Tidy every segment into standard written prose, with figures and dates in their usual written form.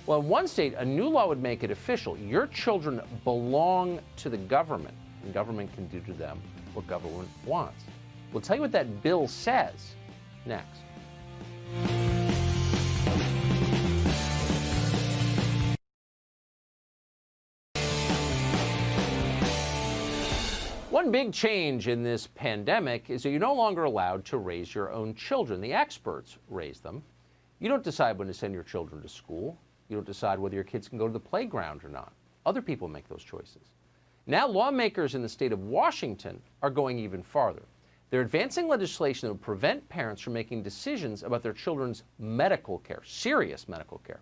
Well, in one state, a new law would make it official. Your children belong to the government, and government can do to them what government wants. We'll tell you what that bill says next. One big change in this pandemic is that you're no longer allowed to raise your own children. The experts raise them. You don't decide when to send your children to school. You don't decide whether your kids can go to the playground or not. Other people make those choices. Now, lawmakers in the state of Washington are going even farther. They're advancing legislation that would prevent parents from making decisions about their children's medical care, serious medical care.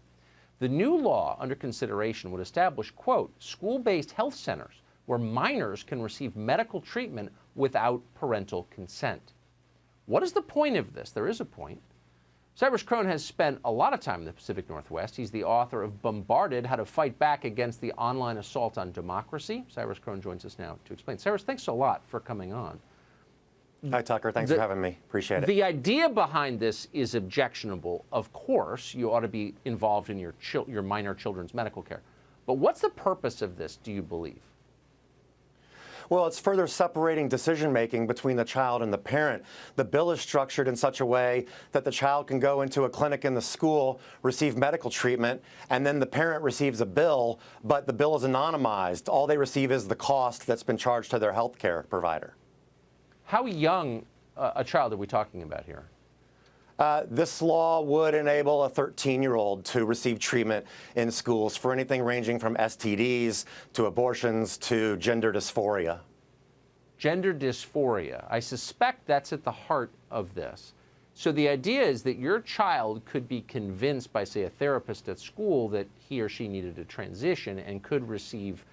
The new law under consideration would establish, quote, school-based health centers where minors can receive medical treatment without parental consent. What is the point of this? There is a point. Cyrus Crone has spent a lot of time in the Pacific Northwest. He's the author of Bombarded, How to Fight Back Against the Online Assault on Democracy. Cyrus Crone joins us now to explain. Cyrus, thanks a lot for coming on. Hi, Tucker. Thanks for having me. Appreciate it. The idea behind this is objectionable. Of course, you ought to be involved in your minor children's medical care. But what's the purpose of this, do you believe? Well, it's further separating decision-making between the child and the parent. The bill is structured in such a way that the child can go into a clinic in the school, receive medical treatment, and then the parent receives a bill, but the bill is anonymized. All they receive is the cost that's been charged to their health care provider. How young a child are we talking about here? This law would enable a 13-year-old to receive treatment in schools for anything ranging from STDs to abortions to gender dysphoria. Gender dysphoria. I suspect that's at the heart of this. So the idea is that your child could be convinced by, say, a therapist at school that he or she needed a transition and could receive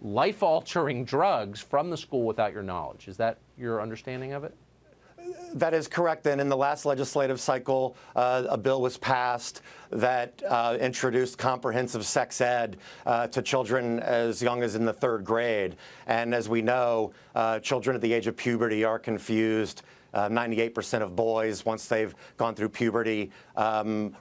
life-altering drugs from the school without your knowledge. Is that your understanding of it? That is correct. And in the last legislative cycle, a bill was passed that introduced comprehensive sex ed to children as young as in the 3rd grade. And as we know, children at the age of puberty are confused. 98% of boys, once they've gone through puberty,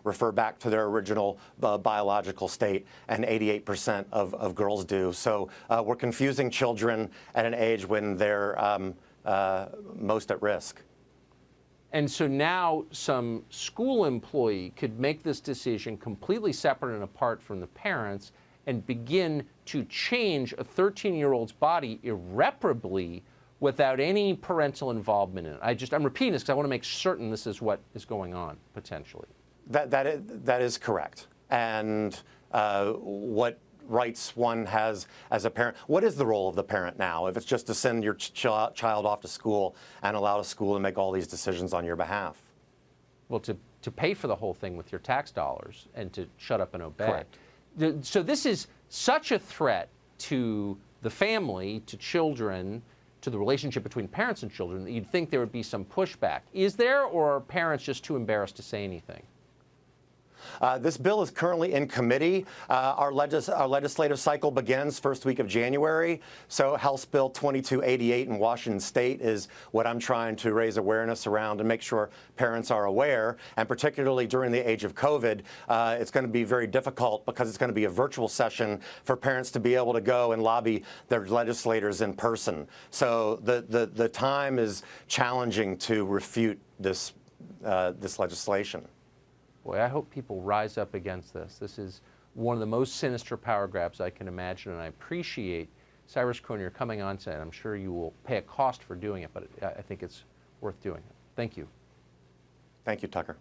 refer back to their original biological state, and 88% of girls do. So we're confusing children at an age when they're most at risk. And so now some school employee could make this decision completely separate and apart from the parents and begin to change a 13-year-old's body irreparably without any parental involvement in it. I'm repeating this because I want to make certain this is what is going on, potentially. That is correct. And what rights one has as a parent. What is the role of the parent now? If it's just to send your child off to school and allow the school to make all these decisions on your behalf? Well, to pay for the whole thing with your tax dollars and to shut up and obey. Correct. So this is such a threat to the family, to children, to the relationship between parents and children that you'd think there would be some pushback. Is there, or are parents just too embarrassed to say anything? This bill is currently in committee. Our legislative cycle begins first week of January. So House Bill 2288 in Washington State is what I'm trying to raise awareness around and make sure parents are aware. And particularly during the age of COVID, it's going to be very difficult because it's going to be a virtual session for parents to be able to go and lobby their legislators in person. So the time is challenging to refute this legislation. Boy, I hope people rise up against this. This is one of the most sinister power grabs I can imagine, and I appreciate Cyrus Crone coming on tonight. I'm sure you will pay a cost for doing it, but I think it's worth doing it. Thank you. Thank you, Tucker.